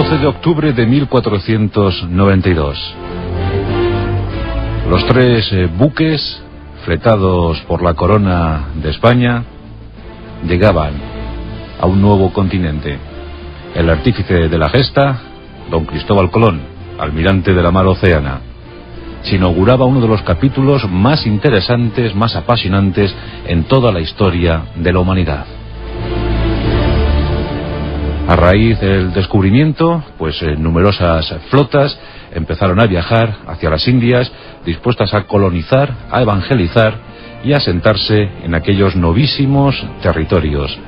12 de octubre de 1492. Los tres buques, fletados por la corona de España, llegaban a un nuevo continente. El artífice de la gesta, don Cristóbal Colón, almirante de la mar Océana. Se inauguraba uno de los capítulos más interesantes, más apasionantes en toda la historia de la humanidad. A raíz del descubrimiento, numerosas flotas empezaron a viajar hacia las Indias, dispuestas a colonizar, a evangelizar y a asentarse en aquellos novísimos territorios.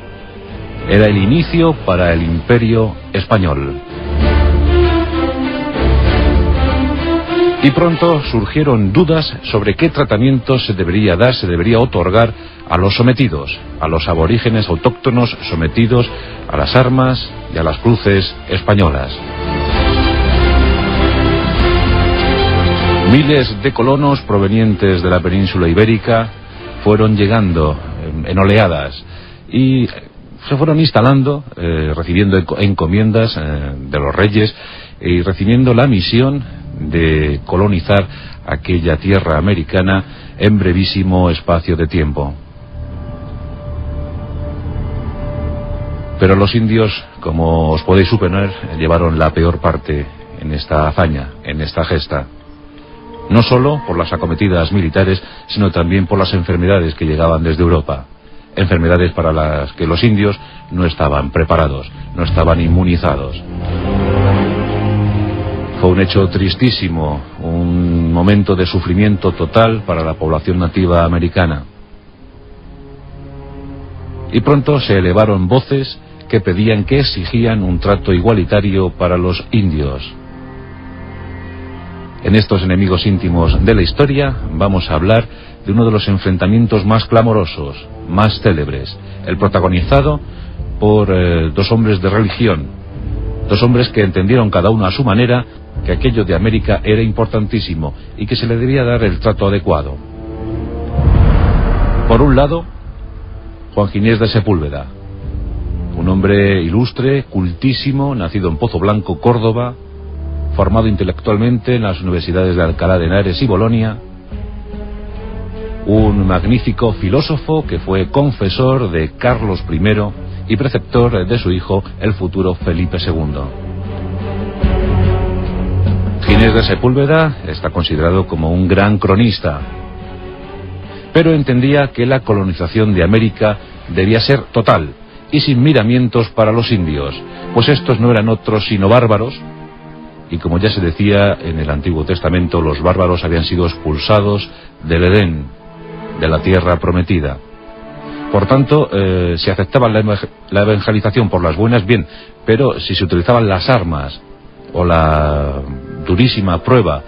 Era el inicio para el Imperio Español. Y pronto surgieron dudas sobre qué tratamiento se debería dar, se debería otorgar a los sometidos, a los aborígenes autóctonos sometidos a las armas y a las cruces españolas. Miles de colonos provenientes de la península ibérica fueron llegando en oleadas y se fueron instalando, recibiendo encomiendas de los reyes y recibiendo la misión de colonizar aquella tierra americana en brevísimo espacio de tiempo. Pero los indios, como os podéis suponer, llevaron la peor parte en esta hazaña, en esta gesta. No solo por las acometidas militares, sino también por las enfermedades que llegaban desde Europa. Enfermedades para las que los indios no estaban preparados, no estaban inmunizados. Fue un hecho tristísimo, un momento de sufrimiento total para la población nativa americana. Y pronto se elevaron voces que pedían, que exigían un trato igualitario para los indios. En estos enemigos íntimos de la historia vamos a hablar de uno de los enfrentamientos más clamorosos, más célebres, el protagonizado por dos hombres de religión, dos hombres que entendieron cada uno a su manera que aquello de América era importantísimo y que se le debía dar el trato adecuado. Por un lado, Juan Ginés de Sepúlveda, un hombre ilustre, cultísimo, nacido en Pozo Blanco, Córdoba, formado intelectualmente en las universidades de Alcalá de Henares y Bolonia, un magnífico filósofo que fue confesor de Carlos I y preceptor de su hijo, el futuro Felipe II. Ginés de Sepúlveda está considerado como un gran cronista, pero entendía que la colonización de América debía ser total y sin miramientos para los indios, pues estos no eran otros sino bárbaros, y como ya se decía en el Antiguo Testamento, los bárbaros habían sido expulsados del Edén, de la tierra prometida. Por tanto, si aceptaban la evangelización por las buenas, bien, pero si se utilizaban las armas o la durísima prueba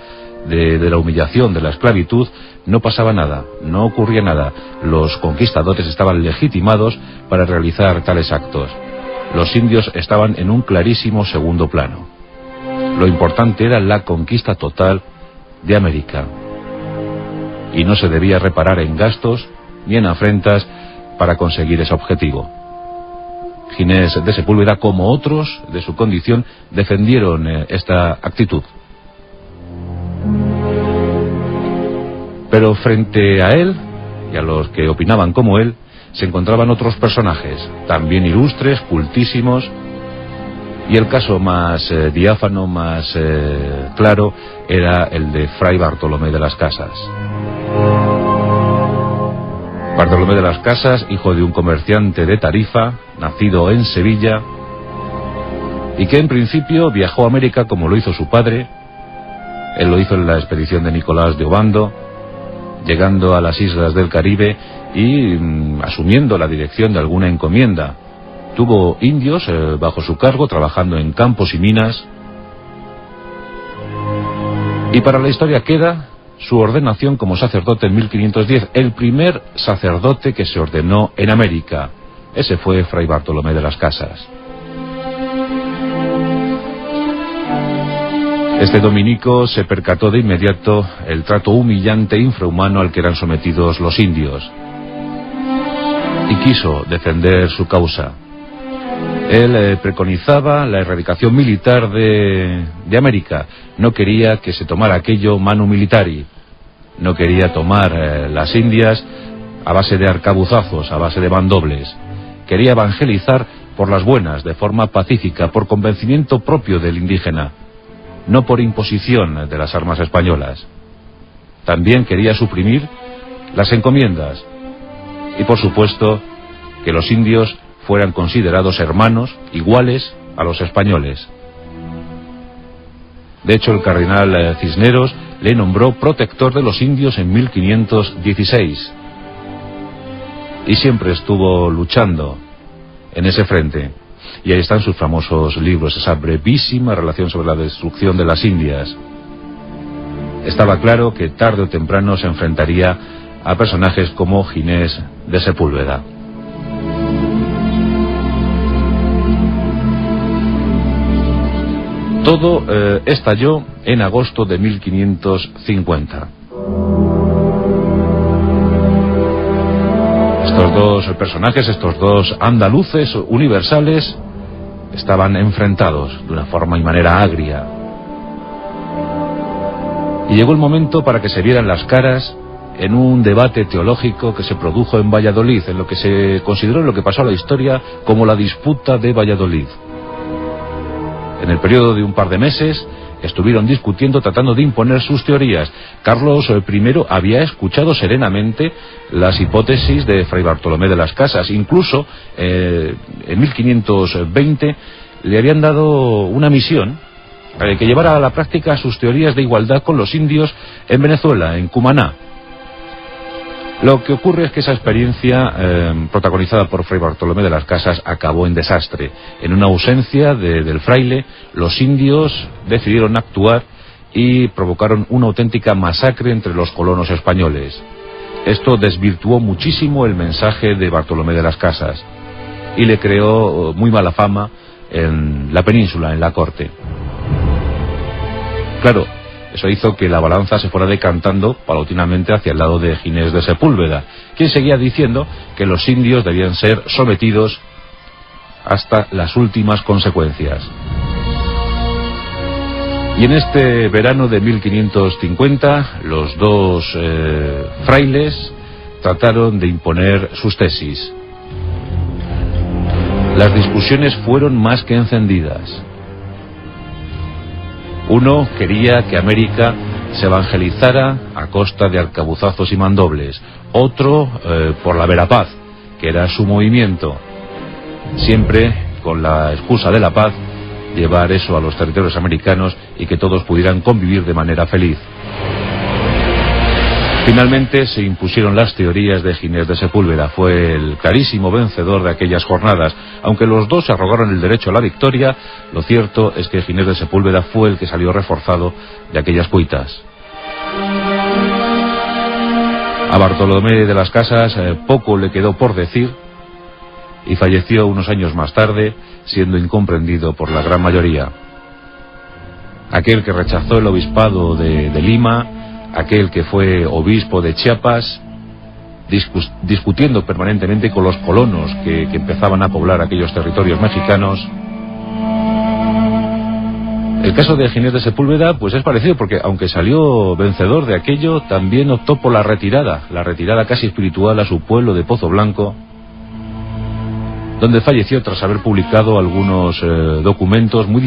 de la humillación, de la esclavitud, no pasaba nada, no ocurría nada. Los conquistadores estaban legitimados para realizar tales actos. Los indios estaban en un clarísimo segundo plano. Lo importante era la conquista total de América. Y no se debía reparar en gastos ni en afrentas para conseguir ese objetivo. Ginés de Sepúlveda, como otros de su condición, defendieron esta actitud. Pero frente a él y a los que opinaban como él, se encontraban otros personajes, también ilustres, cultísimos, y el caso más diáfano, más claro, era el de Fray Bartolomé de las Casas. Bartolomé de las Casas, hijo de un comerciante de Tarifa, nacido en Sevilla, y que en principio viajó a América como lo hizo su padre. Él lo hizo en la expedición de Nicolás de Obando, llegando a las islas del Caribe y asumiendo la dirección de alguna encomienda. Tuvo indios bajo su cargo, trabajando en campos y minas. Y para la historia queda su ordenación como sacerdote en 1510, el primer sacerdote que se ordenó en América. Ese fue Fray Bartolomé de las Casas. Este dominico se percató de inmediato el trato humillante e infrahumano al que eran sometidos los indios y quiso defender su causa. Él preconizaba la erradicación militar de América. No quería que se tomara aquello manu militari. No quería tomar las Indias a base de arcabuzazos, a base de mandobles. Quería evangelizar por las buenas, de forma pacífica, por convencimiento propio del indígena, no por imposición de las armas españolas. También quería suprimir las encomiendas y, por supuesto, que los indios fueran considerados hermanos iguales a los españoles. De hecho, el cardenal Cisneros le nombró protector de los indios en 1516 y siempre estuvo luchando en ese frente. Y ahí están sus famosos libros, esa brevísima relación sobre la destrucción de las Indias. Estaba claro que tarde o temprano se enfrentaría a personajes como Ginés de Sepúlveda. Todo estalló en agosto de 1550. Estos dos personajes, estos dos andaluces universales, estaban enfrentados de una forma y manera agria. Y llegó el momento para que se vieran las caras en un debate teológico que se produjo en Valladolid, en lo que se consideró, en lo que pasó a la historia como la disputa de Valladolid. En el periodo de un par de meses estuvieron discutiendo, tratando de imponer sus teorías. Carlos I había escuchado serenamente las hipótesis de Fray Bartolomé de las Casas. Incluso en 1520 le habían dado una misión que llevara a la práctica sus teorías de igualdad con los indios en Venezuela, en Cumaná. Lo que ocurre es que esa experiencia, protagonizada por Fray Bartolomé de las Casas, acabó en desastre. En una ausencia del fraile, los indios decidieron actuar y provocaron una auténtica masacre entre los colonos españoles. Esto desvirtuó muchísimo el mensaje de Bartolomé de las Casas y le creó muy mala fama en la península, en la corte. Claro, eso hizo que la balanza se fuera decantando paulatinamente hacia el lado de Ginés de Sepúlveda, quien seguía diciendo que los indios debían ser sometidos hasta las últimas consecuencias. Y en este verano de 1550, los dos frailes trataron de imponer sus tesis. Las discusiones fueron más que encendidas. Uno quería que América se evangelizara a costa de arcabuzazos y mandobles. Otro por la Verapaz, que era su movimiento. Siempre con la excusa de la paz, llevar eso a los territorios americanos y que todos pudieran convivir de manera feliz. Finalmente se impusieron las teorías de Ginés de Sepúlveda. Fue el clarísimo vencedor de aquellas jornadas. Aunque los dos se arrogaron el derecho a la victoria, lo cierto es que Ginés de Sepúlveda fue el que salió reforzado de aquellas cuitas. A Bartolomé de las Casas poco le quedó por decir y falleció unos años más tarde, siendo incomprendido por la gran mayoría. Aquel que rechazó el obispado de Lima, aquel que fue obispo de Chiapas, discutiendo permanentemente con los colonos que empezaban a poblar aquellos territorios mexicanos. El caso de Ginés de Sepúlveda pues es parecido, porque aunque salió vencedor de aquello, también optó por la retirada casi espiritual a su pueblo de Pozo Blanco, donde falleció tras haber publicado algunos documentos muy